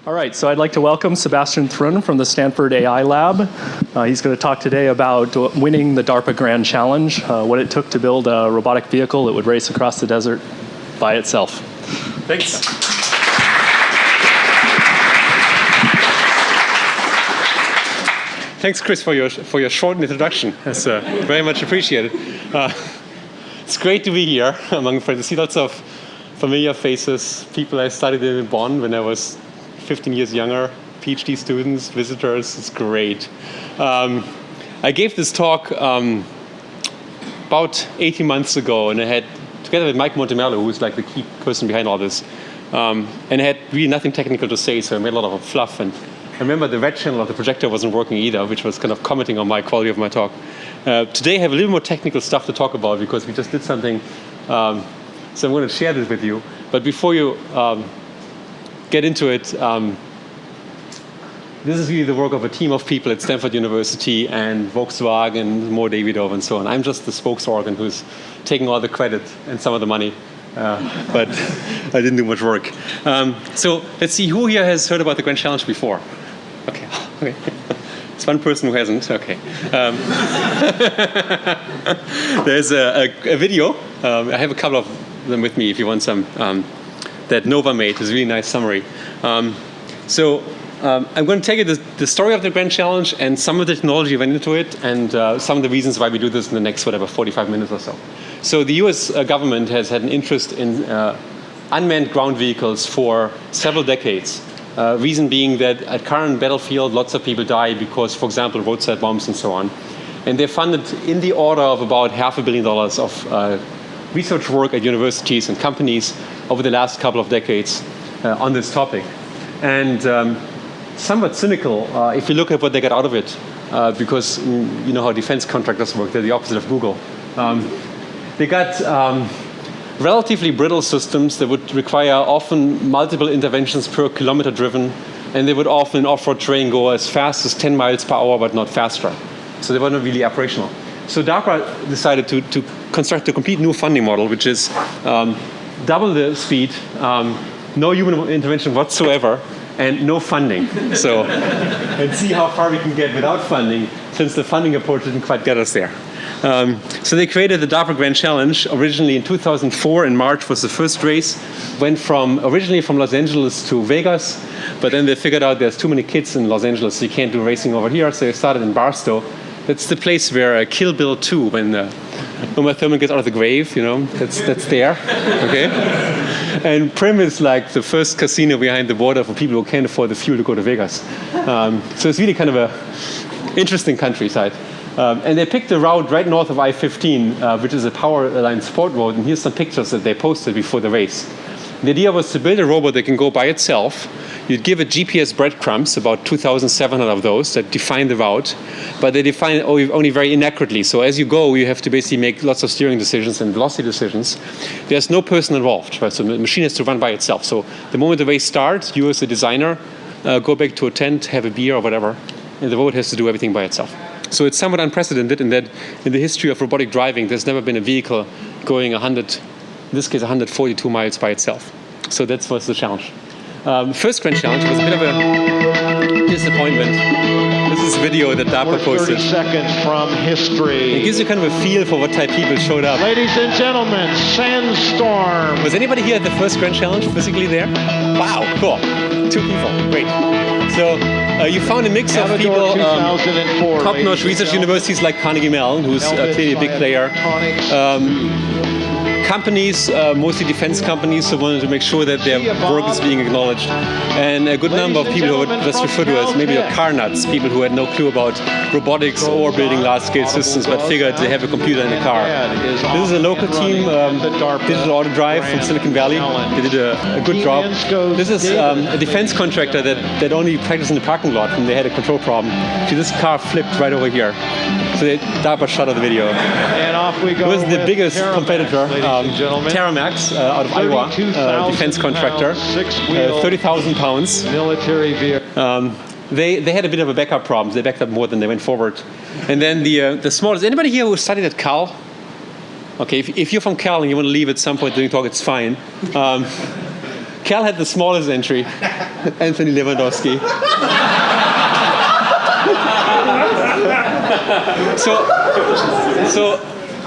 All right, so I'd like to welcome Sebastian Thrun from the Stanford AI Lab. He's going to talk today about winning the DARPA Grand Challenge, what it took to build a robotic vehicle that would race across the desert by itself. Thanks. Thanks, Chris, for your short introduction. That's very much appreciated. It's great to be here among friends. I see lots of familiar faces, people I studied in Bonn when I was 15 years younger, PhD students, visitors. It's great. I gave this talk about 18 months ago, and I had, together with Mike Montemerlo, who's like the key person behind all this, and I had really nothing technical to say, so I made a lot of fluff. And I remember the red channel of the projector wasn't working either, which was kind of commenting on my quality of my talk. Today I have a little more technical stuff to talk about because we just did something, so I'm going to share this with you. But before you get into it, this is really the work of a team of people at Stanford University and Volkswagen, Mo Davidoff, and so on. I'm just the spokes-organ who's taking all the credit and some of the money, but I didn't do much work. So let's see, who here has heard about the Grand Challenge before? Okay. It's one person who hasn't. Okay. There's a video. I have a couple of them with me if you want some. That Nova made. It's a really nice summary. I'm going to tell you the story of the Grand Challenge and some of the technology went into it and some of the reasons why we do this in the next, 45 minutes or so. So the US government has had an interest in unmanned ground vehicles for several decades. Reason being that at current battlefield, lots of people die because, for example, roadside bombs and so on. And they're funded in the order of about $500 million of research work at universities and companies over the last couple of decades on this topic. And somewhat cynical if you look at what they got out of it, because you know how defense contractors work, they're the opposite of Google. They got relatively brittle systems that would require often multiple interventions per kilometer driven, and they would often in off-road terrain go as fast as 10 miles per hour, but not faster. So they were not really operational. So DARPA decided to construct a complete new funding model, which is double the speed, no human intervention whatsoever, and no funding. So, and see how far we can get without funding, since the funding approach didn't quite get us there. So they created the DARPA Grand Challenge. Originally in 2004, in March was the first race. Went originally from Los Angeles to Vegas, but then they figured out there's too many kids in Los Angeles, so you can't do racing over here, so they started in Barstow. That's the place where Kill Bill 2, when Uma Thurman gets out of the grave, you know, that's there, okay? And Primm is like the first casino behind the border for people who can't afford the fuel to go to Vegas. So it's really kind of a interesting countryside. And they picked a route right north of I-15, which is a power line sport road, and here's some pictures that they posted before the race. The idea was to build a robot that can go by itself. You'd give it GPS breadcrumbs, about 2,700 of those that define the route, but they define it only very inaccurately. So as you go, you have to basically make lots of steering decisions and velocity decisions. There's no person involved, right? So the machine has to run by itself. So the moment the race starts, you as a designer go back to a tent, have a beer or whatever, and the robot has to do everything by itself. So it's somewhat unprecedented in that in the history of robotic driving, there's never been a vehicle going 142 miles by itself. So that was the challenge. First Grand Challenge was a bit of a disappointment. This is a video that DARPA posted. 30 seconds from history. It gives you kind of a feel for what type of people showed up. Ladies and gentlemen, Sandstorm. Was anybody here at the first Grand Challenge physically there? Wow, cool. 2 people, great. So you found a mix of people, top-notch research universities like Carnegie Mellon, who's clearly a big player. Companies, mostly defense companies, who wanted to make sure that their work is being acknowledged. And a good number of people who would just refer to as maybe car nuts, people who had no clue about robotics or building large-scale systems, but figured they have a computer in a car. This is a local team, Digital Auto Drive from Silicon Valley. They did a good job. This is a defense contractor that only practiced in the parking lot when they had a control problem. See, this car flipped right over here. So they DARPA shot of the video. And off we go. It was the biggest competitor, Terramax, out of Iowa, defense contractor, 30,000 pounds. Military vehicle. They had a bit of a backup problem. They backed up more than they went forward. And then the smallest. Anybody here who studied at Cal? Okay, if you're from Cal and you want to leave at some point during the talk, it's fine. Cal had the smallest entry, Anthony Lewandowski. So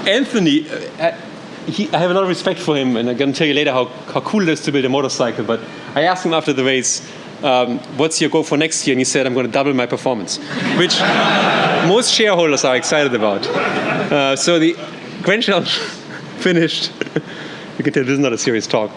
Anthony, I have a lot of respect for him, and I'm going to tell you later how cool it is to build a motorcycle. But I asked him after the race, what's your goal for next year? And he said, I'm going to double my performance, which most shareholders are excited about. So the Grand Challenge finished. You can tell this is not a serious talk.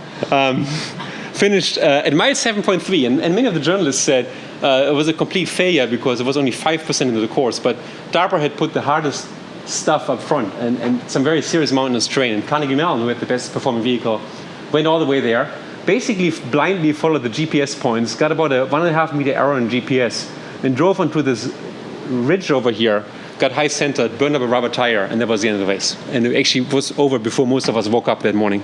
Finished at mile 7.3, and many of the journalists said it was a complete failure because it was only 5% into the course. But DARPA had put the hardest stuff up front and some very serious mountainous terrain. And Carnegie Mellon, who had the best performing vehicle, went all the way there, basically blindly followed the GPS points, got about a 1.5 meter error in GPS, and drove onto this ridge over here, got high centered, burned up a rubber tire, and that was the end of the race. And it actually was over before most of us woke up that morning.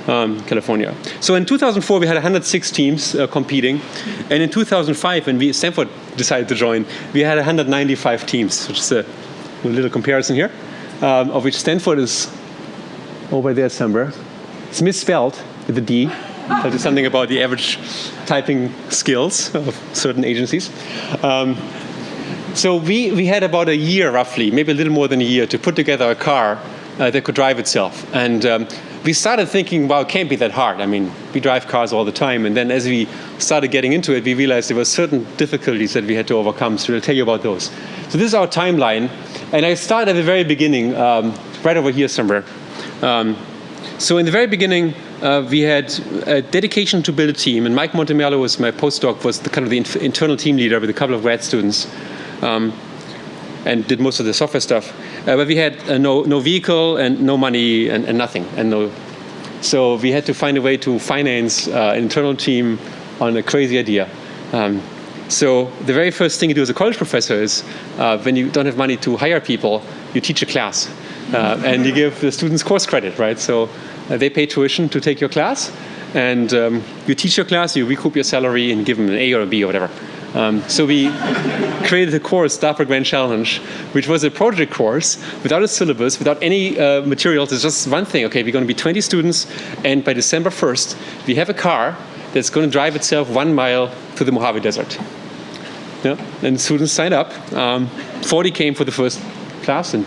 California. So in 2004, we had 106 teams competing. And in 2005, when Stanford decided to join, we had 195 teams, which is a little comparison here, of which Stanford is over there somewhere. It's misspelled with a D. That is something about the average typing skills of certain agencies. So we had about a year, roughly, maybe a little more than a year, to put together a car that could drive itself. And we started thinking, wow, it can't be that hard. I mean, we drive cars all the time. And then as we started getting into it, we realized there were certain difficulties that we had to overcome. So we'll tell you about those. So this is our timeline. And I started at the very beginning, right over here somewhere. So in the very beginning, we had a dedication to build a team. And Mike Montemerlo was my postdoc, was the kind of the internal team leader with a couple of grad students. And did most of the software stuff. But we had no vehicle and no money and nothing. So we had to find a way to finance an internal team on a crazy idea. So the very first thing you do as a college professor is when you don't have money to hire people, you teach a class. And you give the students course credit, right? So they pay tuition to take your class. And you teach your class, you recoup your salary, and give them an A or a B or whatever. So we created a course, DARPA Grand Challenge, which was a project course without a syllabus, without any materials. It's just one thing. Okay, we're going to be 20 students, and by December 1st, we have a car that's going to drive itself 1 mile to the Mojave Desert. Yeah? And students signed up. 40 came for the first class and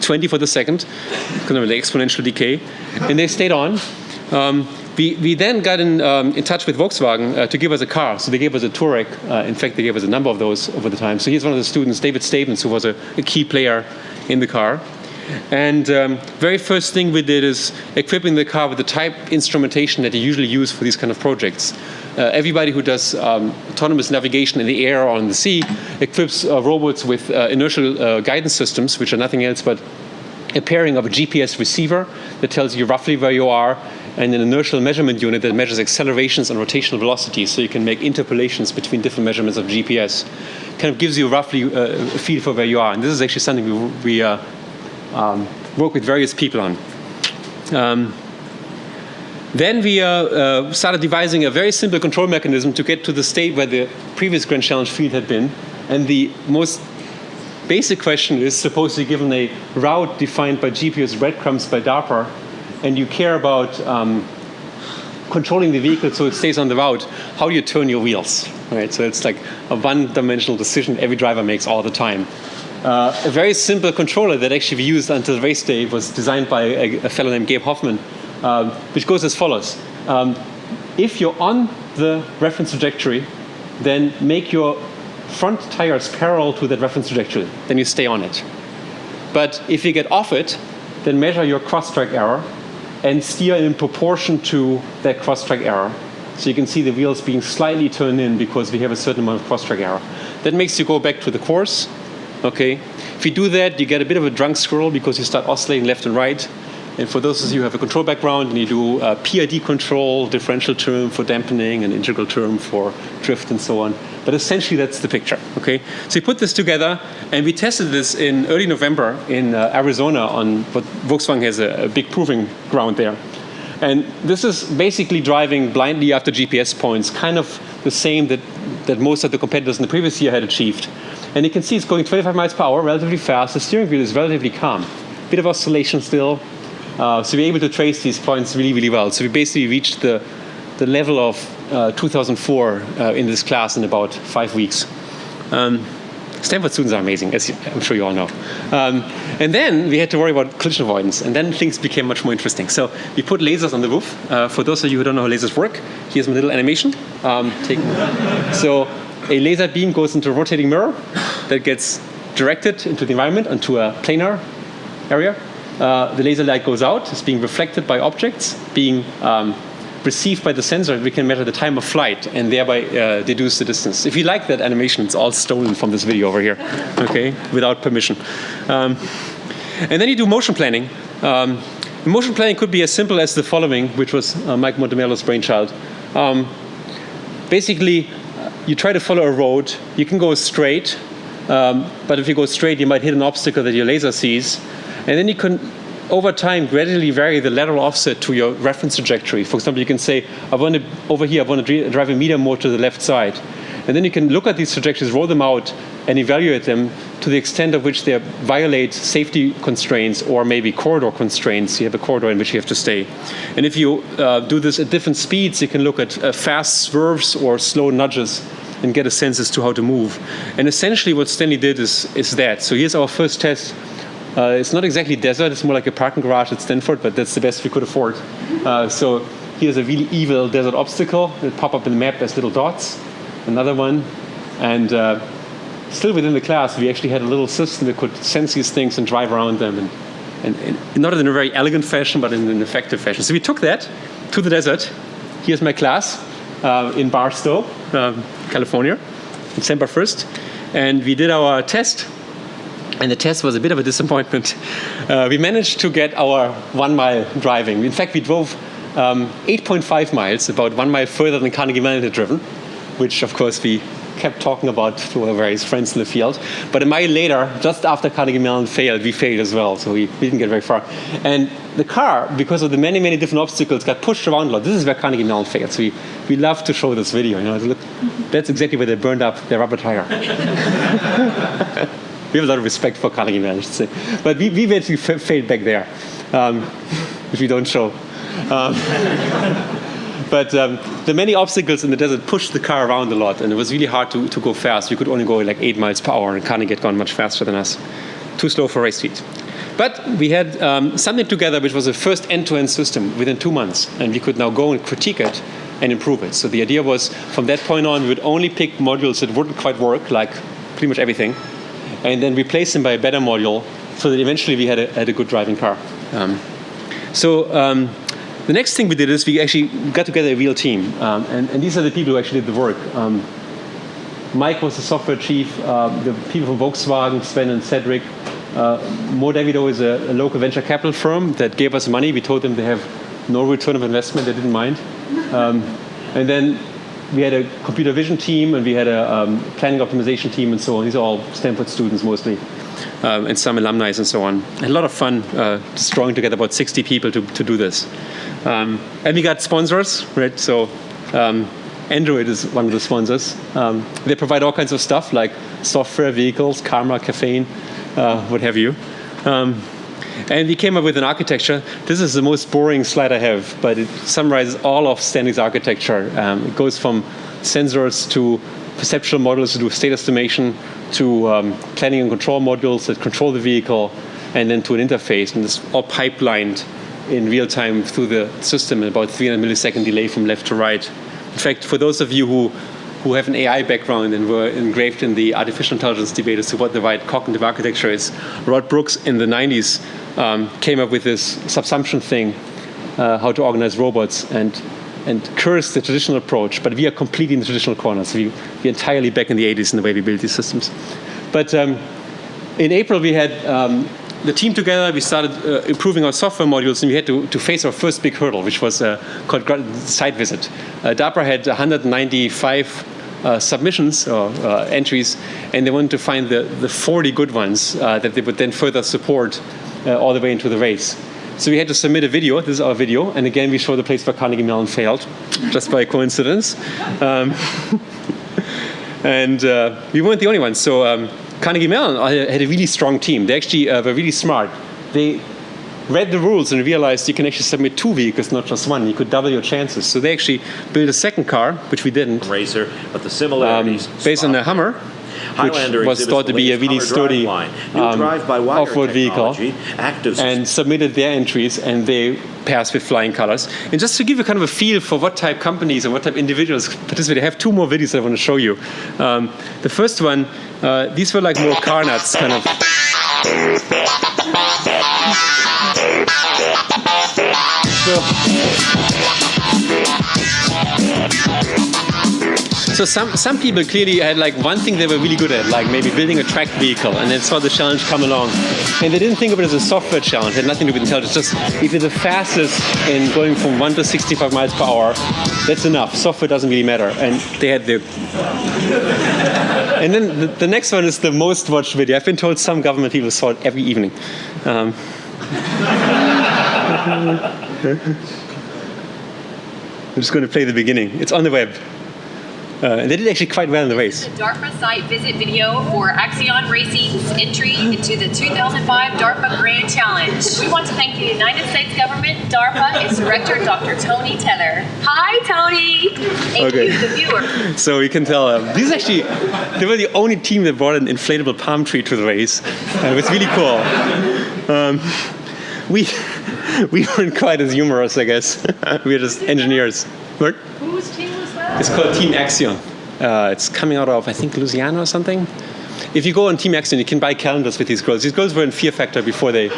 20 for the second, kind of the exponential decay. And they stayed on. We then got in touch with Volkswagen to give us a car. So they gave us a Touareg. In fact, they gave us a number of those over the time. So here's one of the students, David Stavens, who was a key player in the car. And very first thing we did is equipping the car with the type instrumentation that you usually use for these kind of projects. Everybody who does autonomous navigation in the air or on the sea equips robots with inertial guidance systems, which are nothing else but a pairing of a GPS receiver that tells you roughly where you are, and an inertial measurement unit that measures accelerations and rotational velocities, so you can make interpolations between different measurements of GPS. Kind of gives you roughly a feel for where you are. And this is actually something we work with various people on. Then we started devising a very simple control mechanism to get to the state where the previous Grand Challenge field had been. And the most basic question is, suppose you're given a route defined by GPS breadcrumbs by DARPA, and you care about controlling the vehicle so it stays on the route, how do you turn your wheels? Right? So it's like a one-dimensional decision every driver makes all the time. A very simple controller that actually we used until race day was designed by a fellow named Gabe Hoffman, which goes as follows. If you're on the reference trajectory, then make your front tires parallel to that reference trajectory. Then you stay on it. But if you get off it, then measure your cross-track error and steer in proportion to that cross-track error. So you can see the wheels being slightly turned in because we have a certain amount of cross-track error. That makes you go back to the course. Okay. If you do that, you get a bit of a drunk squirrel because you start oscillating left and right. And for those of you who have a control background, and you do PID control, differential term for dampening, and integral term for drift, and so on. But essentially, that's the picture. Okay. So we put this together, and we tested this in early November in Arizona on what Volkswagen has a big proving ground there. And this is basically driving blindly after GPS points, kind of the same that most of the competitors in the previous year had achieved. And you can see it's going 25 miles per hour, relatively fast. The steering wheel is relatively calm. Bit of oscillation still. So we're able to trace these points really, really well. So we basically reached the the level of 2004 in this class in about 5 weeks. Stanford students are amazing, as I'm sure you all know. And then we had to worry about collision avoidance, and then things became much more interesting. So we put lasers on the roof. For those of you who don't know how lasers work, here's my little animation. So a laser beam goes into a rotating mirror that gets directed into the environment, onto a planar area. The laser light goes out, it's being reflected by objects, being received by the sensor. We can measure the time of flight and thereby deduce the distance. If you like that animation, it's all stolen from this video over here, okay, without permission. And then you do motion planning. Motion planning could be as simple as the following, which was Mike Montemello's brainchild. Basically, you try to follow a road. You can go straight, but if you go straight, you might hit an obstacle that your laser sees. And then you can, over time, gradually vary the lateral offset to your reference trajectory. For example, you can say, over here, I want to drive a meter more to the left side. And then you can look at these trajectories, roll them out, and evaluate them to the extent of which they violate safety constraints or maybe corridor constraints. You have a corridor in which you have to stay. And if you do this at different speeds, you can look at fast swerves or slow nudges and get a sense as to how to move. And essentially what Stanley did is that. So here's our first test. It's not exactly desert, it's more like a parking garage at Stanford, but that's the best we could afford. So here's a really evil desert obstacle. It'll pop up in the map as little dots. Another one. And still within the class, we actually had a little system that could sense these things and drive around them. And not in a very elegant fashion, but in an effective fashion. So we took that to the desert. Here's my class in Barstow, California, December 1st. And we did our test. And the test was a bit of a disappointment. We managed to get our 1 mile driving. In fact, we drove 8.5 miles, about 1 mile further than Carnegie Mellon had driven, which, of course, we kept talking about to our various friends in the field. But a mile later, just after Carnegie Mellon failed, we failed as well. So we didn't get very far. And the car, because of the many, many different obstacles, got pushed around a lot. This is where Carnegie Mellon failed. So we love to show this video. You know, look, that's exactly where they burned up their rubber tire. We have a lot of respect for Carnegie Mellon, I should say. But we basically failed back there, which we don't show. But the many obstacles in the desert pushed the car around a lot, and it was really hard to go fast. We could only go like 8 miles per hour, and Carnegie had gone much faster than us. Too slow for race speed. But we had something together which was a first end-to-end system within 2 months, and we could now go and critique it and improve it. So the idea was, from that point on, we would only pick modules that wouldn't quite work, like pretty much everything, and then replace them by a better module, so that eventually we had a good driving car. The next thing we did is we actually got together a real team, and these are the people who actually did the work. Mike was the software chief, the people from Volkswagen, Sven and Cedric. Mo Davido is a local venture capital firm that gave us money. We told them they have no return of investment, they didn't mind. And then we had a computer vision team, and we had a planning optimization team, and so on. These are all Stanford students mostly, and some alumni and so on. And a lot of fun just drawing together about 60 people to do this. And we got sponsors, right? So Android is one of the sponsors. They provide all kinds of stuff like software, vehicles, camera, caffeine, what have you. And we came up with an architecture. This is the most boring slide I have, but it summarizes all of Stanley's architecture. It goes from sensors to perceptual models to do state estimation, to planning and control modules that control the vehicle, and then to an interface. And it's all pipelined in real time through the system in about 300 millisecond delay from left to right. In fact, for those of you who have an AI background and were engraved in the artificial intelligence debate as to what the right cognitive architecture is, Rod Brooks in the 90s came up with this subsumption thing, how to organize robots, and cursed the traditional approach. But we are completely in the traditional corner. So we're entirely back in the 80s in the way we build these systems. But in April, we had the team together. We started improving our software modules, and we had to face our first big hurdle, which was called site visit. DARPA had 195 submissions or entries, and they wanted to find the 40 good ones that they would then further support all the way into the race. So we had to submit a video. This is our video, and again we show the place where Carnegie Mellon failed, just by coincidence. And we weren't the only ones. So Carnegie Mellon had a really strong team. They actually were really smart. They read the rules and realized you can actually submit 2 vehicles, not just one. You could double your chances. So they actually built a second car, which we didn't. Racer, but the similarities based on a Hummer, which was thought to be a really sturdy off-road vehicle, and submitted their entries, and they passed with flying colors. And just to give you kind of a feel for what type companies and what type individuals participate, I have 2 more videos I want to show you. The first one, these were like more car nuts, kind of. So some people clearly had like one thing they were really good at, like maybe building a tracked vehicle, and then saw the challenge come along. And they didn't think of it as a software challenge. It had nothing to do with intelligence. Just if you're the fastest in going from 1 to 65 miles per hour, that's enough. Software doesn't really matter. And they had the... And then the next one is the most watched video. I've been told some government people saw it every evening. I'm just going to play the beginning. It's on the web. And they did actually quite well in the race. The DARPA site visit video for Axion Racing's entry into the 2005 DARPA Grand Challenge. We want to thank the United States government, DARPA, its director, Dr. Tony Teller. Hi, Tony! Thank you, the viewer. So you can tell, these actually, they were the only team that brought an inflatable palm tree to the race. It was really cool. We weren't quite as humorous, I guess. We were just engineers. What? Whose team was that? It's called Team Axion. It's coming out of, I think, Louisiana or something. If you go on Team Axion, you can buy calendars with these girls. These girls were in Fear Factor before they...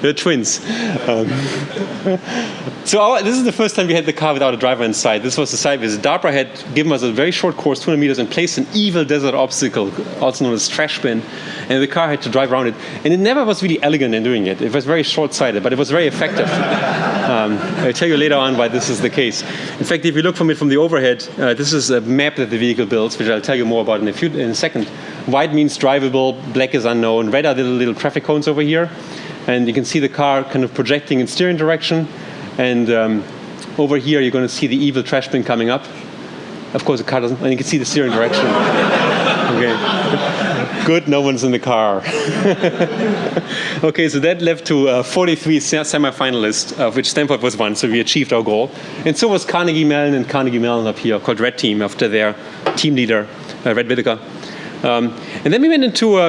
They're twins. So this is the first time we had the car without a driver inside. This was the site visit. DARPA had given us a very short course, 200 meters, and placed an evil desert obstacle, also known as trash bin, and the car had to drive around it. And it never was really elegant in doing it. It was very short-sighted, but it was very effective. I'll tell you later on why this is the case. In fact, if you look from it from the overhead, this is a map that the vehicle builds, which I'll tell you more about in a second. White means drivable, black is unknown, red are the little traffic cones over here. And you can see the car kind of projecting in steering direction. And over here, you're going to see the evil trash bin coming up. Of course, the car doesn't, and you can see the steering direction. Okay. Good, no one's in the car. Okay, so that led to 43 semi-finalists, of which Stanford was one, so we achieved our goal. And so was Carnegie Mellon and Carnegie Mellon up here, called Red Team, after their team leader, Red Whittaker. And then we went into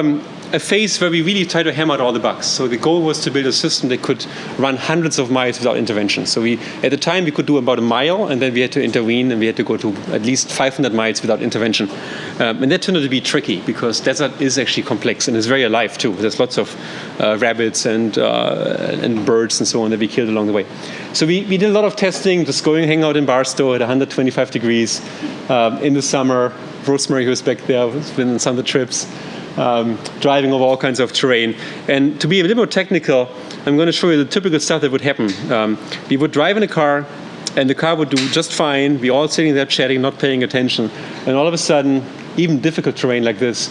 a phase where we really tried to hammer out all the bugs. So the goal was to build a system that could run hundreds of miles without intervention. So at the time, we could do about a mile, and then we had to intervene, and we had to go to at least 500 miles without intervention. And that turned out to be tricky, because desert is actually complex, and it's very alive, too. There's lots of rabbits and birds and so on that we killed along the way. So we did a lot of testing, just going hang out in Barstow at 125 degrees in the summer. Rosemary, who was back there, has been on some of the trips. Driving over all kinds of terrain. And to be a little more technical, I'm going to show you the typical stuff that would happen. We would drive in a car, and the car would do just fine. We all sitting there chatting, not paying attention. And all of a sudden, even difficult terrain like this,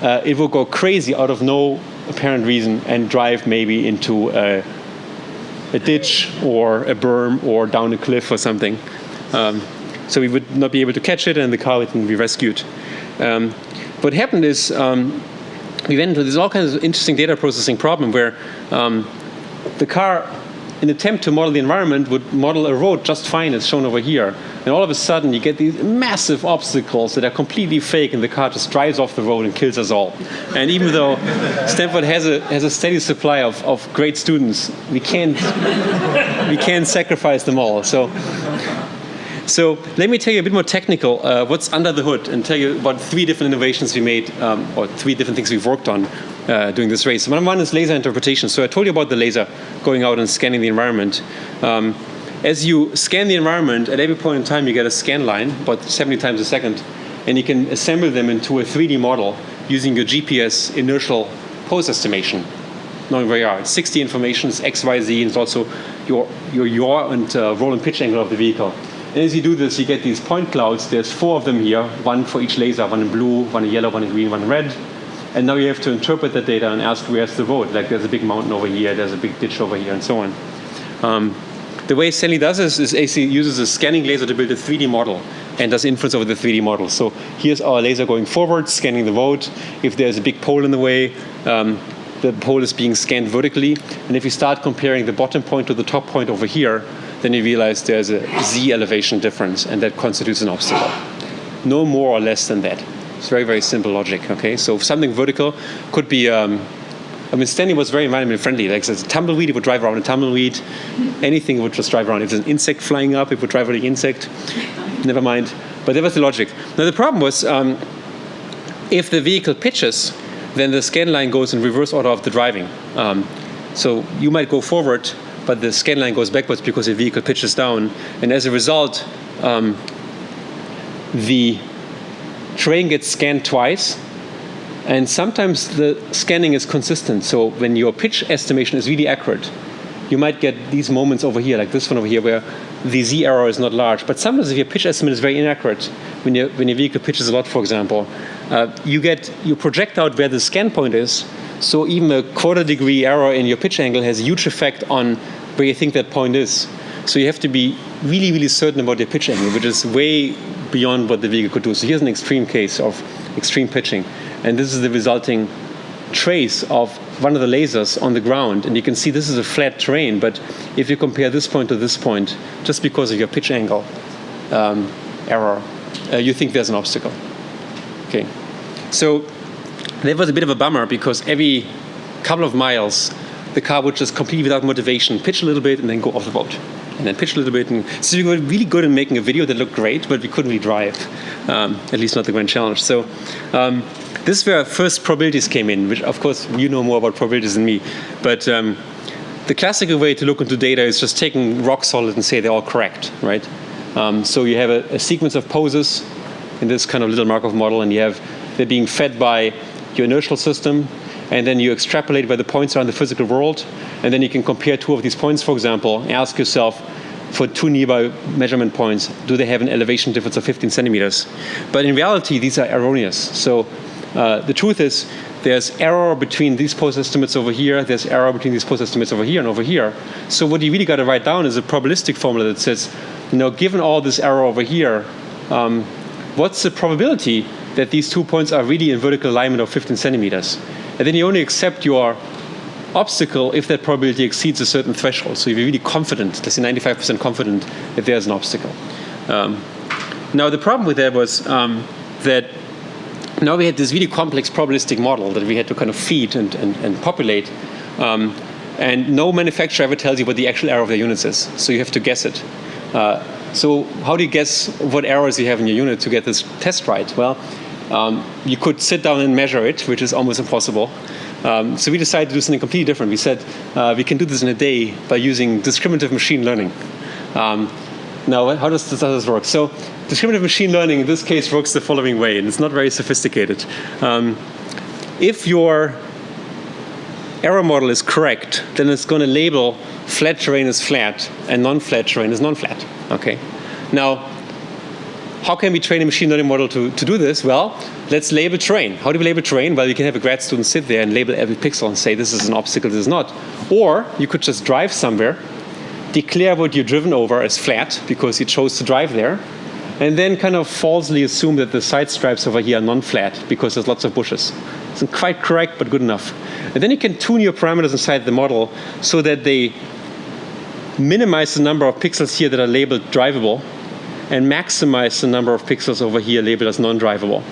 it will go crazy out of no apparent reason and drive maybe into a ditch or a berm or down a cliff or something. So we would not be able to catch it, and the car wouldn't be rescued. What happened is we went into this all kinds of interesting data processing problem where the car, in an attempt to model the environment, would model a road just fine, as shown over here. And all of a sudden, you get these massive obstacles that are completely fake, and the car just drives off the road and kills us all. And even though Stanford has a steady supply of great students, we can't sacrifice them all. So let me tell you a bit more technical what's under the hood, and tell you about 3 different innovations we made, or 3 different things we've worked on during this race. One is laser interpretation. So I told you about the laser going out and scanning the environment. As you scan the environment, at every point in time you get a scan line, about 70 times a second, and you can assemble them into a 3D model using your GPS inertial pose estimation, knowing where you are. It's 60 informations, X, Y, Z, and it's also your yaw and roll and pitch angle of the vehicle. And as you do this, you get these point clouds. There's 4 of them here, 1 for each laser, 1 in blue, 1 in yellow, 1 in green, 1 in red. And now you have to interpret the data and ask where's the road. Like there's a big mountain over here, there's a big ditch over here, and so on. The way Stanley does this is AC uses a scanning laser to build a 3D model and does inference over the 3D model. So here's our laser going forward, scanning the road. If there's a big pole in the way, the pole is being scanned vertically. And if you start comparing the bottom point to the top point over here, then you realize there's a z elevation difference, and that constitutes an obstacle. No more or less than that. It's very, very simple logic. Okay, so if something vertical could be. Stanley was very environment friendly. Like, there's a tumbleweed, it would drive around a tumbleweed. Anything would just drive around. If there's an insect flying up, it would drive around the insect. Never mind. But that was the logic. Now the problem was, if the vehicle pitches, then the scan line goes in reverse order of the driving. So you might go forward, but the scan line goes backwards because the vehicle pitches down. And as a result, the terrain gets scanned twice. And sometimes the scanning is consistent. So when your pitch estimation is really accurate, you might get these moments over here, like this one over here, where the z error is not large. But sometimes if your pitch estimate is very inaccurate, when your vehicle pitches a lot, for example, you project out where the scan point is. So even a quarter-degree error in your pitch angle has a huge effect on where you think that point is. So you have to be really, really certain about your pitch angle, which is way beyond what the vehicle could do. So here's an extreme case of extreme pitching. And this is the resulting trace of one of the lasers on the ground. And you can see this is a flat terrain, but if you compare this point to this point, just because of your pitch angle error, you think there's an obstacle. Okay, so that was a bit of a bummer, because every couple of miles, the car would just completely without motivation pitch a little bit and then go off the boat. And then pitch a little bit. And so we were really good at making a video that looked great, but we couldn't really drive, at least not the Grand Challenge. So this is where first probabilities came in, which, of course, you know more about probabilities than me. But the classical way to look into data is just taking rock solid and say they're all correct, right? So you have a sequence of poses in this kind of little Markov model, and they're being fed by your inertial system, and then you extrapolate where the points are in the physical world, and then you can compare two of these points, for example, and ask yourself, for two nearby measurement points, do they have an elevation difference of 15 centimeters? But in reality, these are erroneous. So the truth is, there's error between these pose estimates over here, there's error between these pose estimates over here and over here. So what you really got to write down is a probabilistic formula that says, given all this error over here, what's the probability that these 2 points are really in vertical alignment of 15 centimeters? And then you only accept your obstacle if that probability exceeds a certain threshold. So if you're really confident, let's say 95% confident that there's an obstacle. Now the problem with that was that now we had this really complex probabilistic model that we had to kind of feed and populate. And no manufacturer ever tells you what the actual error of their units is. So you have to guess it. So how do you guess what errors you have in your unit to get this test right? Well, you could sit down and measure it, which is almost impossible. So we decided to do something completely different. We said we can do this in a day by using discriminative machine learning. Now, how does this work? So discriminative machine learning in this case works the following way, and it's not very sophisticated. If your error model is correct, then it's going to label flat terrain as flat and non-flat terrain as non-flat. Okay. Now, how can we train a machine learning model to do this? Well, let's label terrain. How do we label terrain? Well, you can have a grad student sit there and label every pixel and say this is an obstacle, this is not. Or you could just drive somewhere, declare what you're driven over as flat because you chose to drive there, and then kind of falsely assume that the side stripes over here are non-flat because there's lots of bushes. It's not quite correct, but good enough. And then you can tune your parameters inside the model so that they minimize the number of pixels here that are labeled drivable and maximize the number of pixels over here labeled as non-drivable.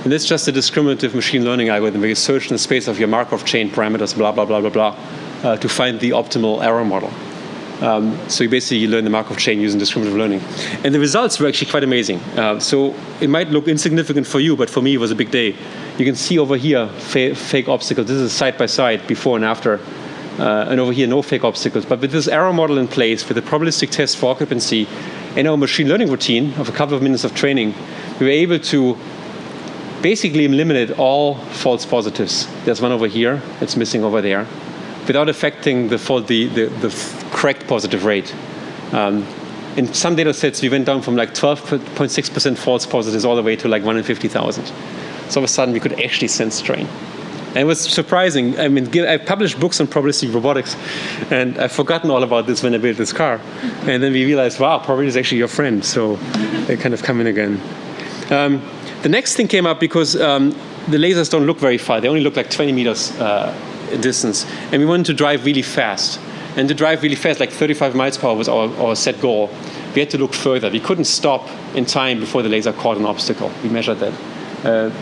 And this is just a discriminative machine learning algorithm where you search in the space of your Markov chain parameters, blah, blah, blah, blah, blah, to find the optimal error model. So you learn the Markov chain using discriminative learning. And the results were actually quite amazing. So it might look insignificant for you, but for me it was a big day. You can see over here fake obstacles. This is side by side, before and after. And over here, no fake obstacles. But with this error model in place, with a probabilistic test for occupancy, and our machine learning routine of a couple of minutes of training, we were able to basically eliminate all false positives. There's one over here, it's missing over there, without affecting the correct positive rate. In some data sets, we went down from like 12.6% false positives all the way to like 1 in 50,000. So all of a sudden, we could actually sense terrain. And it was surprising. I mean, I published books on probabilistic robotics, and I've forgotten all about this when I built this car. And then we realized, wow, probability is actually your friend. So they kind of come in again. The next thing came up because the lasers don't look very far. They only look like 20 meters distance, and we wanted to drive really fast. And to drive really fast, like 35 miles per hour was our set goal, we had to look further. We couldn't stop in time before the laser caught an obstacle. We measured that.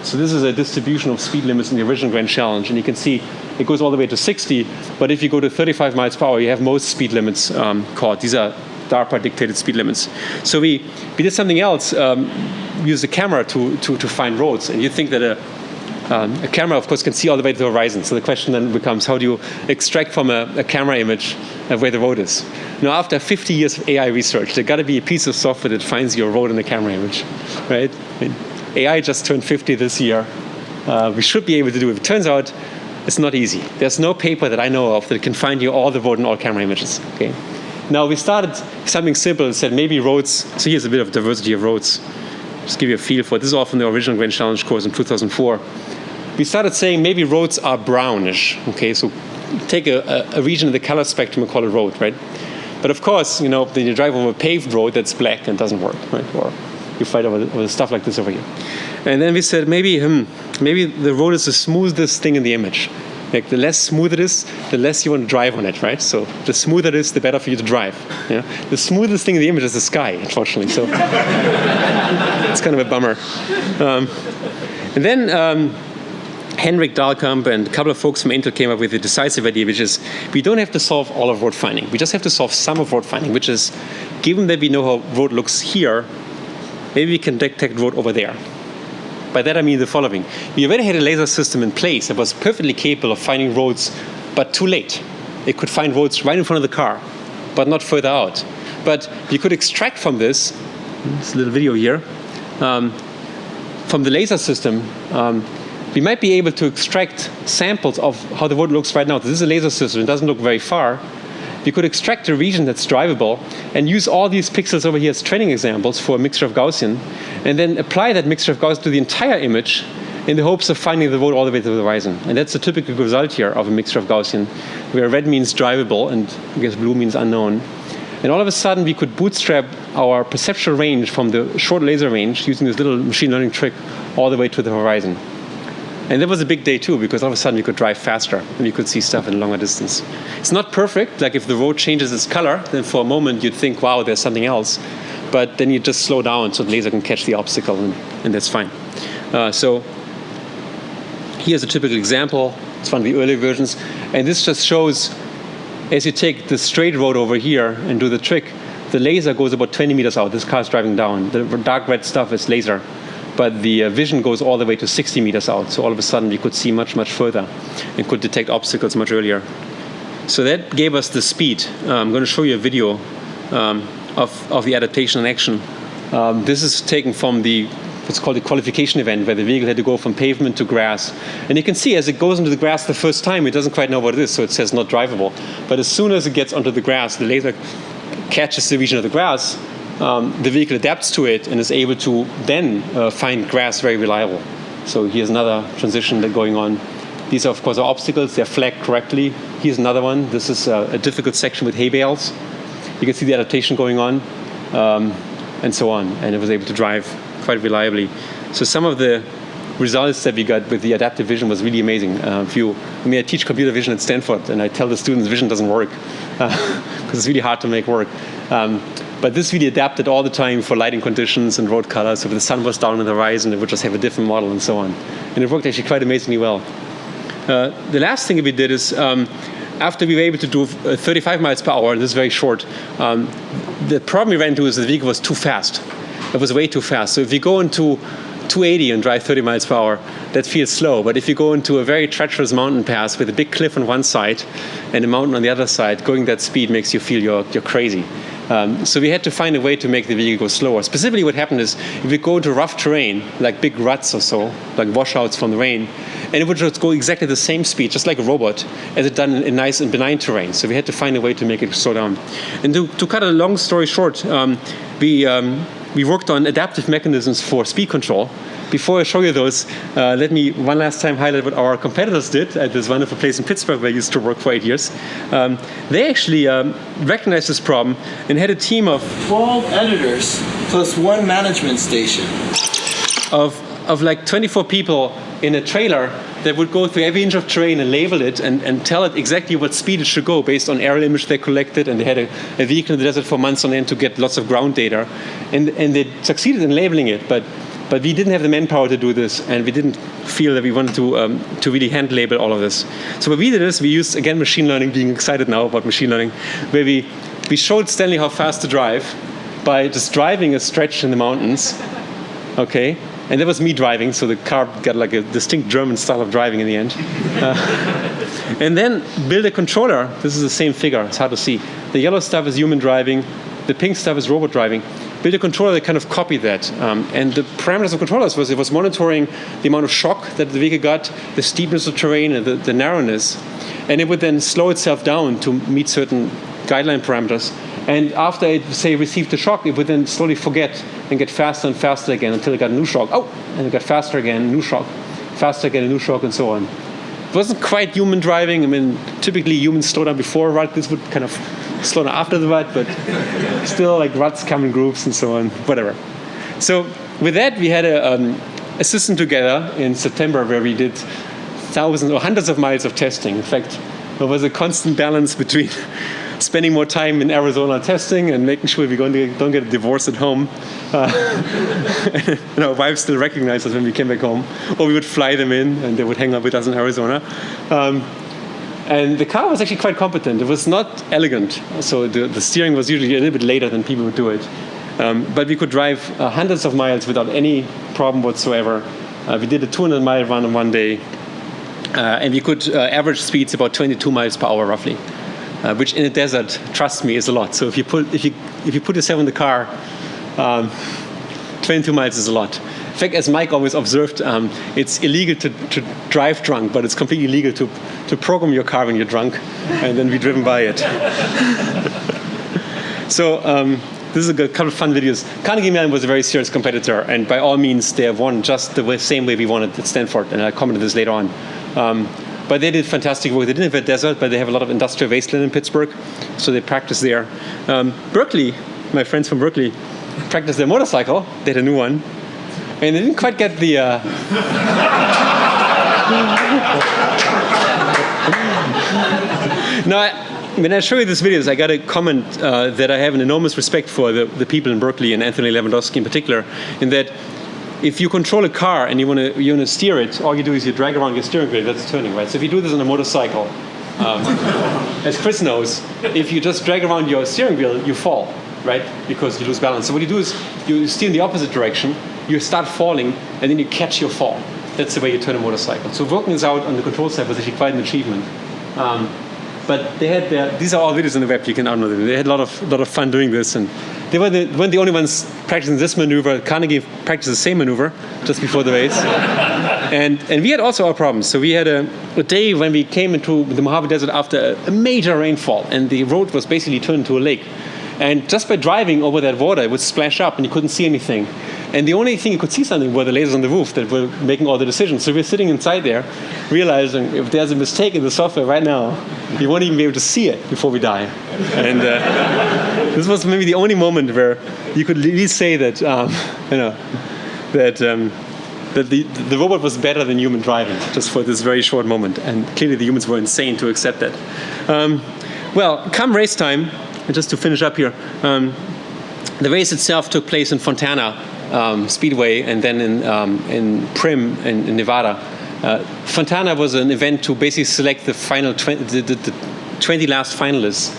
So this is a distribution of speed limits in the original Grand Challenge, and you can see it goes all the way to 60, but if you go to 35 miles per hour, you have most speed limits caught. These are DARPA-dictated speed limits. So we did something else, used a camera to find roads, and you think that a camera, of course, can see all the way to the horizon. So the question then becomes, how do you extract from a camera image where the road is? Now, after 50 years of AI research, there's got to be a piece of software that finds your road in the camera image, right? AI just turned 50 this year. We should be able to do it. It turns out it's not easy. There's no paper that I know of that can find you all the road in all camera images. Okay. Now, we started something simple and said maybe roads. So here's a bit of diversity of roads. Just give you a feel for it. This is all from the original Grand Challenge course in 2004. We started saying maybe roads are brownish. Okay, so take a region of the color spectrum and call it road, right? But of course, then you drive over a paved road that's black and doesn't work, right? Or you fight over stuff like this over here. And then we said maybe the road is the smoothest thing in the image. Like the less smooth it is, the less you want to drive on it, right? So the smoother it is, the better for you to drive. Yeah? The smoothest thing in the image is the sky, unfortunately. So it's kind of a bummer. And then Henrik Dahlkamp and a couple of folks from Intel came up with a decisive idea, which is we don't have to solve all of road finding. We just have to solve some of road finding, which is, given that we know how road looks here, maybe we can detect road over there. By that I mean the following. We already had a laser system in place that was perfectly capable of finding roads, but too late. It could find roads right in front of the car, but not further out. But you could extract from this a little video here, from the laser system, we might be able to extract samples of how the road looks right now. This is a laser system. It doesn't look very far. You could extract a region that's drivable and use all these pixels over here as training examples for a mixture of Gaussian, and then apply that mixture of Gaussian to the entire image in the hopes of finding the road all the way to the horizon. And that's the typical result here of a mixture of Gaussian, where red means drivable and I guess blue means unknown. And all of a sudden, we could bootstrap our perceptual range from the short laser range using this little machine learning trick all the way to the horizon. And that was a big day too, because all of a sudden we could drive faster and we could see stuff in a longer distance. It's not perfect. Like if the road changes its color, then for a moment you'd think, wow, there's something else. But then you just slow down so the laser can catch the obstacle, and that's fine. So here's a typical example. It's one of the early versions. And this just shows, as you take the straight road over here and do the trick, the laser goes about 20 meters out. This car is driving down. The dark red stuff is laser. But the vision goes all the way to 60 meters out. So all of a sudden we could see much, much further and could detect obstacles much earlier. So that gave us the speed. I'm going to show you a video of the adaptation in action. This is taken from what's called the qualification event, where the vehicle had to go from pavement to grass. And you can see as it goes into the grass the first time, it doesn't quite know what it is, so it says not drivable. But as soon as it gets onto the grass, the laser catches the region of the grass. The vehicle adapts to it and is able to then find grass very reliable. So here's another transition that's going on. These are, of course, obstacles. They're flagged correctly. Here's another one. This is a difficult section with hay bales. You can see the adaptation going on, and so on. And it was able to drive quite reliably. So some of the results that we got with the adaptive vision was really amazing. I teach computer vision at Stanford, and I tell the students vision doesn't work because it's really hard to make work. But this really adapted all the time for lighting conditions and road colors. So if the sun was down on the horizon, it would just have a different model and so on. And it worked actually quite amazingly well. The last thing that we did is, after we were able to do 35 miles per hour, and this is very short, the problem we ran into is the vehicle was too fast. It was way too fast. So if you go into 280 and drive 30 miles per hour, that feels slow. But if you go into a very treacherous mountain pass with a big cliff on one side and a mountain on the other side, going that speed makes you feel you're crazy. So we had to find a way to make the vehicle go slower. Specifically what happened is, if we go into rough terrain, like big ruts or so, like washouts from the rain, and it would just go exactly the same speed, just like a robot, as it done in nice and benign terrain. So we had to find a way to make it slow down. And to cut a long story short, we worked on adaptive mechanisms for speed control. Before I show you those, let me one last time highlight what our competitors did at this wonderful place in Pittsburgh where I used to work for 8 years. They actually recognized this problem and had a team of 12 editors plus one management station. Of like 24 people in a trailer that would go through every inch of terrain and label it and tell it exactly what speed it should go based on aerial image they collected. And they had a vehicle in the desert for months on end to get lots of ground data. And they succeeded in labeling it, but we didn't have the manpower to do this, and we didn't feel that we wanted to really hand label all of this. So what we did is we used, again, machine learning, being excited now about machine learning, where we showed Stanley how fast to drive by just driving a stretch in the mountains, okay? And that was me driving, so the car got like a distinct German style of driving in the end. And then build a controller. This is the same figure, it's hard to see. The yellow stuff is human driving, the pink stuff is robot driving. Build a controller that kind of copied that. And the parameters of controllers was it was monitoring the amount of shock that the vehicle got, the steepness of terrain, and the narrowness. And it would then slow itself down to meet certain guideline parameters. And after it, say, received the shock, it would then slowly forget and get faster and faster again until it got a new shock. Oh, and it got faster again, new shock, faster again, a new shock, and so on. It wasn't quite human driving. I mean, typically humans slow down before a rut. This would kind of slow down after the rut, but still, like, ruts come in groups and so on, whatever. So with that, we had a system together in September where we did thousands or hundreds of miles of testing. In fact, there was a constant balance between spending more time in Arizona testing and making sure we don't get a divorce at home. And our wives still recognized us when we came back home. Or we would fly them in, and they would hang out with us in Arizona. And the car was actually quite competent. It was not elegant, so the steering was usually a little bit later than people would do it. But we could drive hundreds of miles without any problem whatsoever. We did a 200-mile run in one day. And we could average speeds about 22 miles per hour, roughly. Which in a desert, trust me, is a lot. So if you put yourself in the car, 22 miles is a lot. In fact, as Mike always observed, it's illegal to drive drunk, but it's completely legal to program your car when you're drunk and then be driven by it. So this is a couple of fun videos. Carnegie Mellon was a very serious competitor, and by all means, they have won just the same way we won it at Stanford, and I'll comment on this later on. But they did fantastic work. They didn't have a desert, but they have a lot of industrial wasteland in Pittsburgh, so they practiced there. Berkeley, my friends from Berkeley, practiced their motorcycle. They had a new one. And they didn't quite get the... Now, when I show you these videos, I got a comment that I have an enormous respect for the people in Berkeley, and Anthony Lewandowski in particular, in that if you control a car and you want to steer it, all you do is you drag around your steering wheel, that's turning, right? So if you do this on a motorcycle, as Chris knows, if you just drag around your steering wheel, you fall, right? Because you lose balance. So what you do is you steer in the opposite direction, you start falling, and then you catch your fall. That's the way you turn a motorcycle. So working this out on the control side was actually quite an achievement. But they had these are all videos on the web, you can download them. They had a lot of fun doing this, and they weren't the only ones practicing this maneuver. Carnegie practiced the same maneuver just before the race. And we had also our problems. So we had a day when we came into the Mojave Desert after a major rainfall, and the road was basically turned into a lake. And just by driving over that water, it would splash up and you couldn't see anything. And the only thing you could see something were the lasers on the roof that were making all the decisions. So we're sitting inside there, realizing if there's a mistake in the software right now, you won't even be able to see it before we die. And this was maybe the only moment where you could at least say that, that the robot was better than human driving, just for this very short moment. And clearly the humans were insane to accept that. Well, come race time, and just to finish up here, the race itself took place in Fontana Speedway, and then in Primm in Nevada. Fontana was an event to basically select the final 20 last finalists.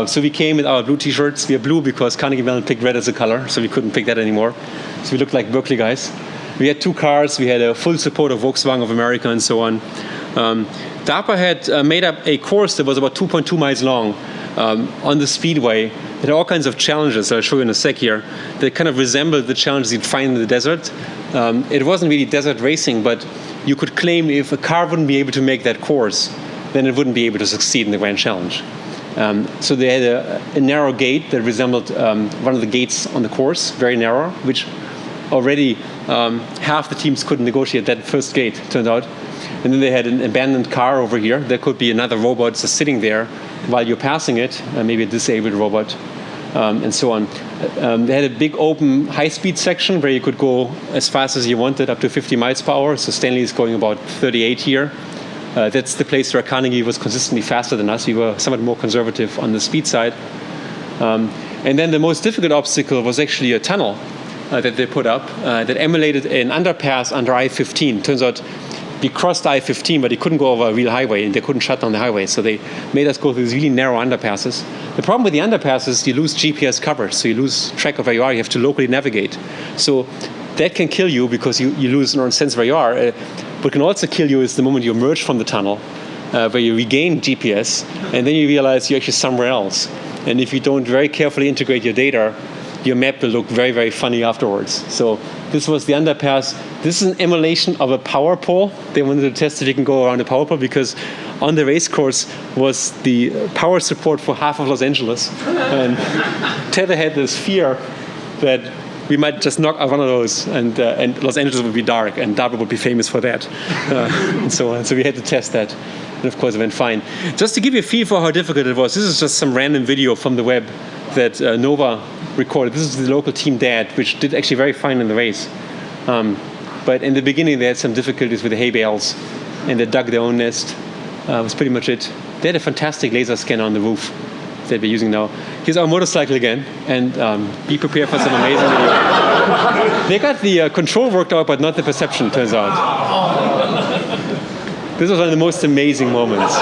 So we came with our blue T-shirts. We are blue because Carnegie Mellon picked red as a color, so we couldn't pick that anymore. So we looked like Berkeley guys. We had 2 cars. We had a full support of Volkswagen of America and so on. DARPA had made up a course that was about 2.2 miles long on the speedway. There are all kinds of challenges that I'll show you in a sec here that kind of resembled the challenges you'd find in the desert. It wasn't really desert racing, but you could claim if a car wouldn't be able to make that course, then it wouldn't be able to succeed in the Grand Challenge. So they had a narrow gate that resembled one of the gates on the course, very narrow, which already half the teams couldn't negotiate that first gate, turned out. And then they had an abandoned car over here. There could be another robot just sitting there while you're passing it, maybe a disabled robot. and so on. They had a big open high-speed section where you could go as fast as you wanted, up to 50 miles per hour. So Stanley is going about 38 here. That's the place where Carnegie was consistently faster than us. We were somewhat more conservative on the speed side. And then the most difficult obstacle was actually a tunnel that they put up that emulated an underpass under I-15. Turns out we crossed I-15, but they couldn't go over a real highway, and they couldn't shut down the highway. So they made us go through these really narrow underpasses. The problem with the underpasses is you lose GPS coverage, so you lose track of where you are. You have to locally navigate. So that can kill you because you lose no sense where you are. What can also kill you is the moment you emerge from the tunnel, where you regain GPS, and then you realize you're actually somewhere else. And if you don't very carefully integrate your data, your map will look very, very funny afterwards. So this was the underpass. This is an emulation of a power pole. They wanted to test if you can go around a power pole because on the race course was the power support for half of Los Angeles. And Tether had this fear that we might just knock out one of those and Los Angeles would be dark and DARPA would be famous for that. And so on. So we had to test that. And of course it went fine. Just to give you a feel for how difficult it was, this is just some random video from the web that Nova recorded. This is the local team dad, which did actually very fine in the race. But in the beginning, they had some difficulties with the hay bales, and they dug their own nest. Was pretty much it. They had a fantastic laser scanner on the roof that we're using now. Here's our motorcycle again, and be prepared for some amazing video. They got the control worked out, but not the perception, turns out. This was one of the most amazing moments.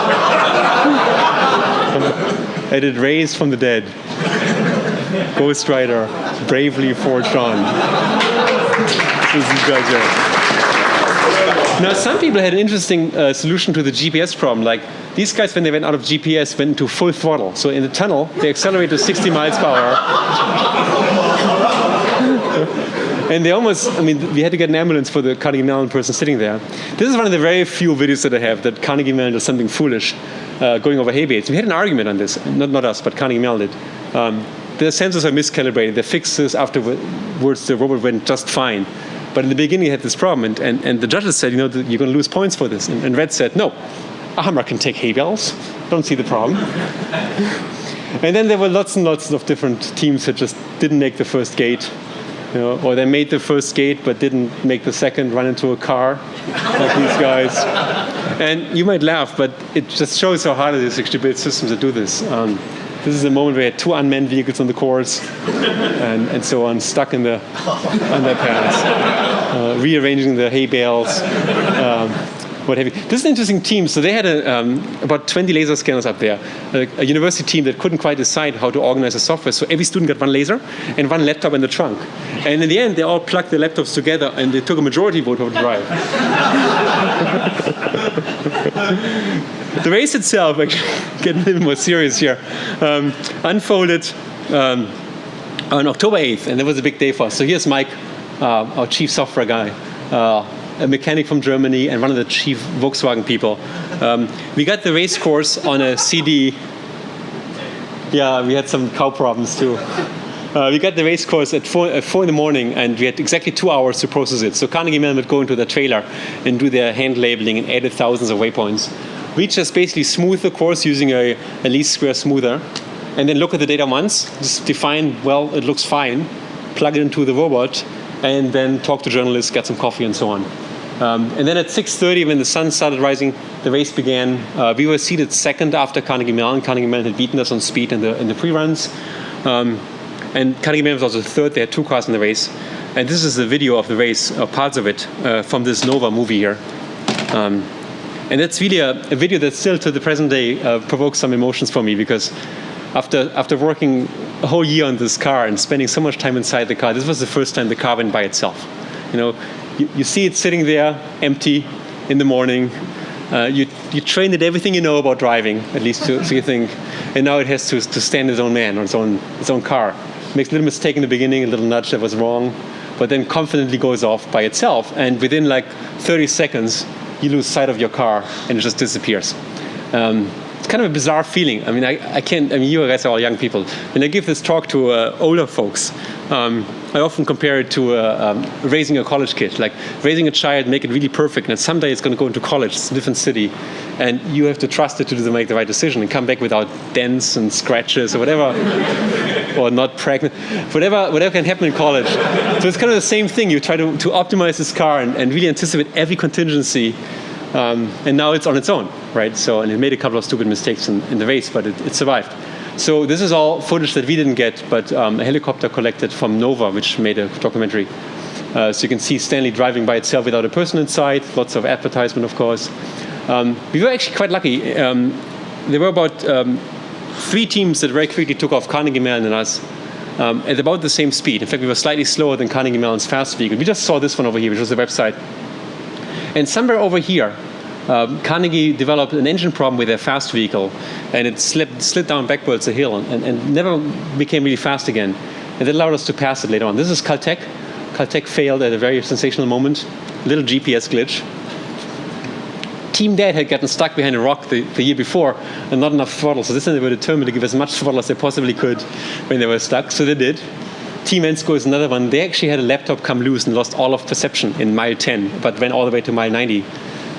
I did Raised from the Dead. Ghost Rider bravely forged on. This is these guys here. Now, some people had an interesting solution to the GPS problem. Like these guys, when they went out of GPS, went into full throttle. So in the tunnel, they accelerated to 60 miles per hour. And they almost, we had to get an ambulance for the Carnegie Mellon person sitting there. This is one of the very few videos that I have that Carnegie Mellon does something foolish, going over hay bales. We had an argument on this, not us, but Carnegie Mellon did. The sensors are miscalibrated. They fixed this afterwards. The robot went just fine. But in the beginning, you had this problem. And the judges said, you're going to lose points for this. And Red said, no, a hammer can take hay bales. Don't see the problem. And then there were lots and lots of different teams that just didn't make the first gate. Or they made the first gate but didn't make the second, run into a car, like these guys. And you might laugh, but it just shows how hard it is to actually build systems that do this. This is a moment where we had 2 unmanned vehicles on the course, and so on, stuck in the underpass, rearranging the hay bales, what have you. This is an interesting team. So they had about 20 laser scanners up there, a university team that couldn't quite decide how to organize the software. So every student got one laser and one laptop in the trunk. And in the end, they all plugged the laptops together and they took a majority vote over the drive. The race itself, actually, getting a little more serious here, unfolded on October 8th, and that was a big day for us. So here's Mike, our chief software guy, a mechanic from Germany, and one of the chief Volkswagen people. We got the race course on a CD. Yeah, we had some cow problems too. We got the race course at 4 in the morning, and we had exactly 2 hours to process it. So Carnegie Mellon would go into the trailer and do their hand labeling and added thousands of waypoints. We just basically smooth the course using a least square smoother, and then look at the data once, just define, well, it looks fine, plug it into the robot, and then talk to journalists, get some coffee, and so on. And then at 6:30, when the sun started rising, the race began. We were seated second after Carnegie Mellon. Carnegie Mellon had beaten us on speed in the pre-runs. And Carnegie Mellon was also third. They had 2 cars in the race. And this is the video of the race, or parts of it, from this Nova movie here. And that's really a video that still, to the present day, provokes some emotions for me, because after working a whole year on this car and spending so much time inside the car, this was the first time the car went by itself. You see it sitting there, empty, in the morning. You trained it everything you know about driving, at least so you think, and now it has to stand its own man, or its own car. Makes a little mistake in the beginning, a little nudge that was wrong, but then confidently goes off by itself, and within like 30 seconds, you lose sight of your car, and it just disappears. It's kind of a bizarre feeling. You guys are all young people. When I give this talk to older folks, I often compare it to raising a college kid. Like raising a child, make it really perfect, and someday it's going to go into college, it's a different city, and you have to trust it to make the right decision and come back without dents and scratches or whatever. or not pregnant, whatever can happen in college. So it's kind of the same thing. You try to optimize this car and really anticipate every contingency. And now it's on its own, right? So, and it made a couple of stupid mistakes in the race, but it survived. So this is all footage that we didn't get, but a helicopter collected from Nova, which made a documentary. So you can see Stanley driving by itself without a person inside, lots of advertisement, of course. We were actually quite lucky. There were about 3 teams that very quickly took off, Carnegie, Mellon, and us, at about the same speed. In fact, we were slightly slower than Carnegie Mellon's fast vehicle. We just saw this one over here, which was the website. And somewhere over here, Carnegie developed an engine problem with their fast vehicle, and it slid down backwards a hill and never became really fast again. And that allowed us to pass it later on. This is Caltech. Caltech failed at a very sensational moment. Little GPS glitch. Team Dad had gotten stuck behind a rock the year before and not enough throttle. So this time they were determined to give as much throttle as they possibly could when they were stuck. So they did. Team Ensko is another one. They actually had a laptop come loose and lost all of perception in mile 10, but went all the way to mile 90.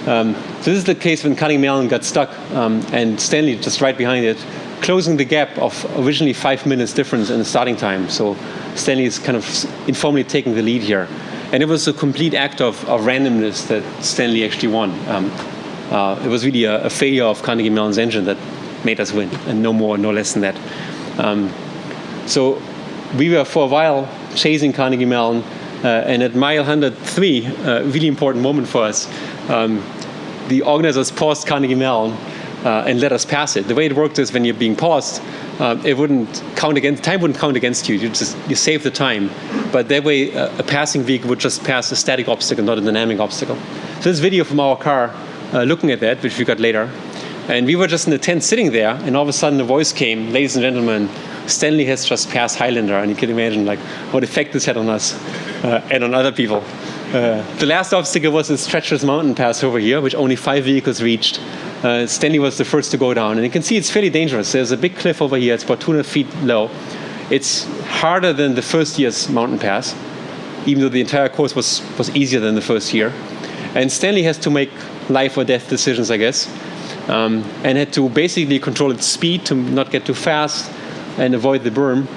So this is the case when Carnegie Mellon got stuck and Stanley just right behind it, closing the gap of originally 5 minutes difference in the starting time. So Stanley is kind of informally taking the lead here. And it was a complete act of randomness that Stanley actually won. It was really a failure of Carnegie Mellon's engine that made us win, and no more, no less than that. So we were for a while chasing Carnegie Mellon, and at mile 103, a really important moment for us, the organizers paused Carnegie Mellon and let us pass it. The way it worked is when you're being paused, it wouldn't count against, time wouldn't count against you. You save the time. But that way, a passing vehicle would just pass a static obstacle, not a dynamic obstacle. So this video from our car looking at that, which we got later. And we were just in the tent sitting there, and all of a sudden a voice came, ladies and gentlemen, Stanley has just passed Highlander. And you can imagine like what effect this had on us and on other people. The last obstacle was this treacherous mountain pass over here, which only 5 vehicles reached. Stanley was the first to go down. And you can see it's fairly dangerous. There's a big cliff over here. It's about 200 feet low. It's harder than the first year's mountain pass, even though the entire course was easier than the first year. And Stanley has to make life or death decisions, I guess, and had to basically control its speed to not get too fast and avoid the berm,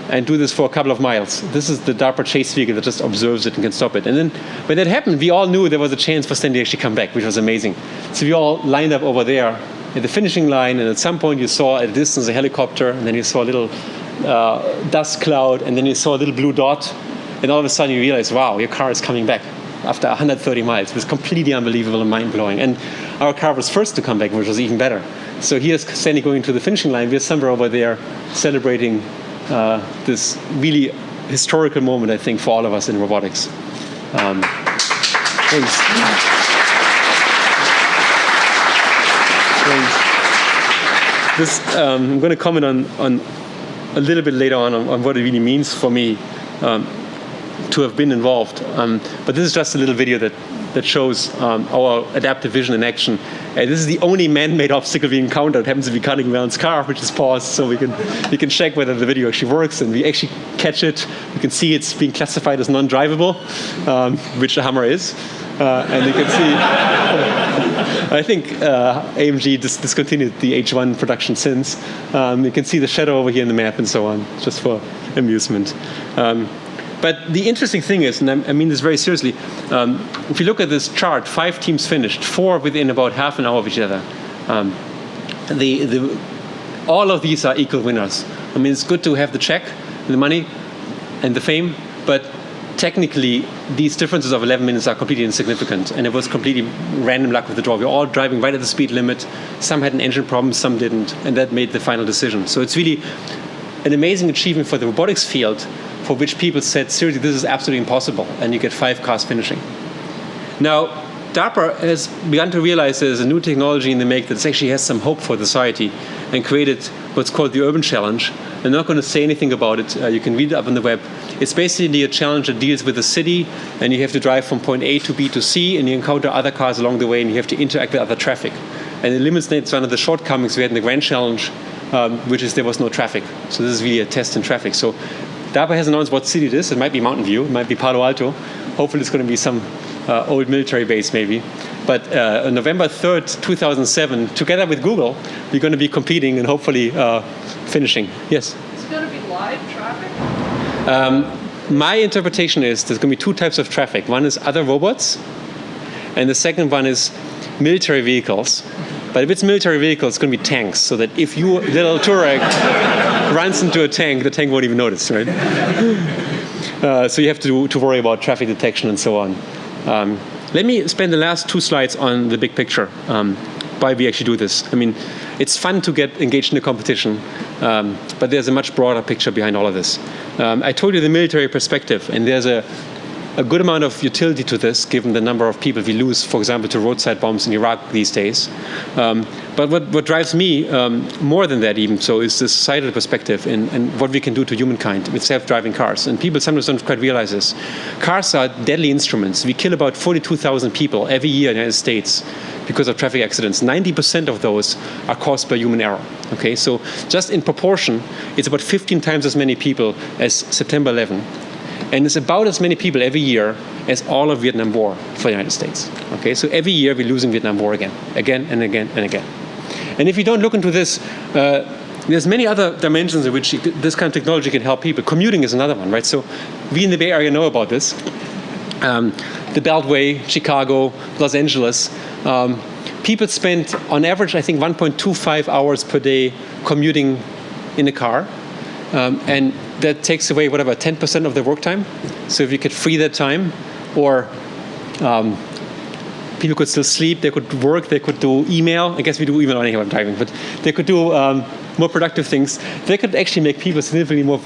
and do this for a couple of miles. This is the DARPA chase vehicle that just observes it and can stop it. And then when that happened, we all knew there was a chance for Stanley to actually come back, which was amazing. So we all lined up over there at the finishing line, and at some point you saw at a distance a helicopter, and then you saw a little dust cloud, and then you saw a little blue dot, and all of a sudden you realize, wow, your car is coming back after 130 miles. It was completely unbelievable and mind-blowing. And our car was first to come back, which was even better. So here's Stanley going to the finishing line. We're somewhere over there celebrating this really historical moment, I think, for all of us in robotics. Thanks. I'm going to comment on a little bit later on what it really means for me to have been involved. But this is just a little video that shows our adaptive vision in action. This is the only man-made obstacle we encountered. It happens to be Carnegie Mellon's car, which is paused, so we can check whether the video actually works, and we actually catch it. You can see it's being classified as non-drivable, which the Hummer is. And you can see, I think AMG discontinued the H1 production since. You can see the shadow over here in the map and so on, just for amusement. But the interesting thing is, and I mean this very seriously, if you look at this chart, 5 teams finished, 4 within about half an hour of each other. All of these are equal winners. I mean, it's good to have the check, the money, and the fame, but technically, these differences of 11 minutes are completely insignificant, and it was completely random luck with the draw. We were all driving right at the speed limit. Some had an engine problem, some didn't, and that made the final decision. So it's really an amazing achievement for the robotics field, for which people said, seriously, this is absolutely impossible, and you get 5 cars finishing. Now, DARPA has begun to realize there's a new technology in the make that actually has some hope for society, and created what's called the Urban Challenge. I'm not going to say anything about it. You can read it up on the web. It's basically a challenge that deals with a city, and you have to drive from point A to B to C, and you encounter other cars along the way, and you have to interact with other traffic. And it eliminates one of the shortcomings we had in the Grand Challenge, which is there was no traffic. So this is really a test in traffic. So DARPA has announced what city it is. It might be Mountain View. It might be Palo Alto. Hopefully it's going to be some old military base maybe. But on November 3rd, 2007, together with Google, we're going to be competing and hopefully finishing. Yes? It's going to be live? live traffic? My interpretation is there's going to be two types of traffic. One is other robots, and the second one is military vehicles. But if it's military vehicles, it's going to be tanks, so that if your little Touareg runs into a tank, the tank won't even notice, right? So you have to worry about traffic detection and so on. Let me spend the last 2 slides on the big picture, why we actually do this. I mean, it's fun to get engaged in a competition, but there's a much broader picture behind all of this. I told you the military perspective, and there's a good amount of utility to this, given the number of people we lose, for example, to roadside bombs in Iraq these days. But what drives me more than that even, so is the societal perspective and what we can do to humankind with self-driving cars. And people sometimes don't quite realize this. Cars are deadly instruments. We kill about 42,000 people every year in the United States because of traffic accidents. 90% of those are caused by human error. Okay, so just in proportion, it's about 15 times as many people as September 11. And it's about as many people every year as all of Vietnam War for the United States. Okay, so every year we're losing Vietnam War again and again and again. And if you don't look into this, there's many other dimensions in which this kind of technology can help people. Commuting is another one, right? So we in the Bay Area know about this. The Beltway, Chicago, Los Angeles. People spend, on average, I think 1.25 hours per day commuting in a car. And that takes away, 10% of their work time. So if you could free that time, or people could still sleep, they could work, they could do email. I guess we do email anyhow I'm driving, but they could do more productive things. They could actually make people significantly more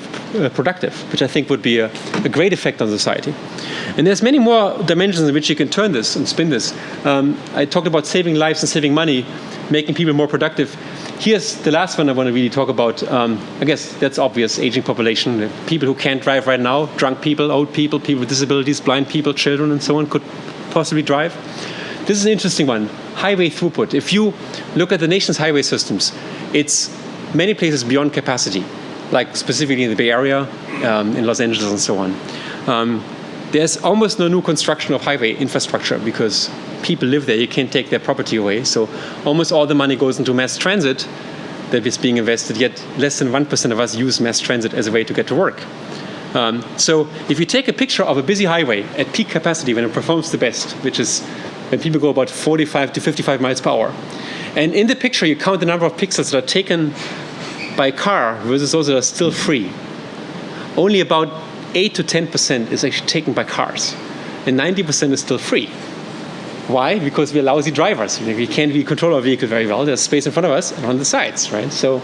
productive, which I think would be a great effect on society. And there's many more dimensions in which you can turn this and spin this. I talked about saving lives and saving money, making people more productive. Here's the last one I want to really talk about. I guess that's obvious, aging population. People who can't drive right now, drunk people, old people, people with disabilities, blind people, children, and so on could possibly drive. This is an interesting one, highway throughput. If you look at the nation's highway systems, it's many places beyond capacity, like specifically in the Bay Area, in Los Angeles and so on. There's almost no new construction of highway infrastructure because people live there. You can't take their property away. So almost all the money goes into mass transit that is being invested, yet less than 1% of us use mass transit as a way to get to work. So if you take a picture of a busy highway at peak capacity when it performs the best, which is when people go about 45 to 55 miles per hour, and in the picture you count the number of pixels that are taken by a car versus those that are still free, only about 8 to 10% is actually taken by cars, and 90% is still free. Why? Because we're lousy drivers. We can't really control our vehicle very well. There's space in front of us and on the sides, right? So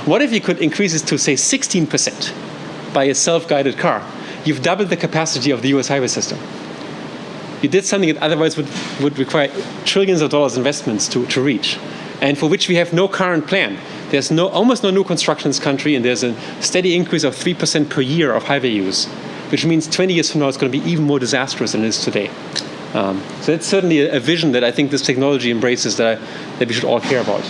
what if you could increase this to, say, 16% by a self-guided car? You've doubled the capacity of the US highway system. You did something that otherwise would require trillions of dollars investments to reach, and for which we have no current plan. There's almost no new construction in this country, and there's a steady increase of 3% per year of highway use, which means 20 years from now it's going to be even more disastrous than it is today. So that's certainly a vision that I think this technology embraces that we should all care about.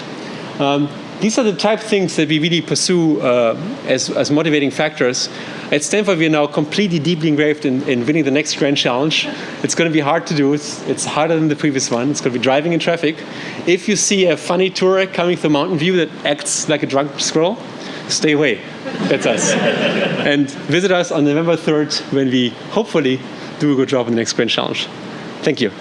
These are the type of things that we really pursue as motivating factors. At Stanford, we are now completely deeply engraved in winning the next grand challenge. It's going to be hard to do. It's harder than the previous one. It's going to be driving in traffic. If you see a funny Touareg coming through Mountain View that acts like a drunk squirrel, stay away. That's us. And visit us on November 3rd when we hopefully do a good job in the next grand challenge. Thank you.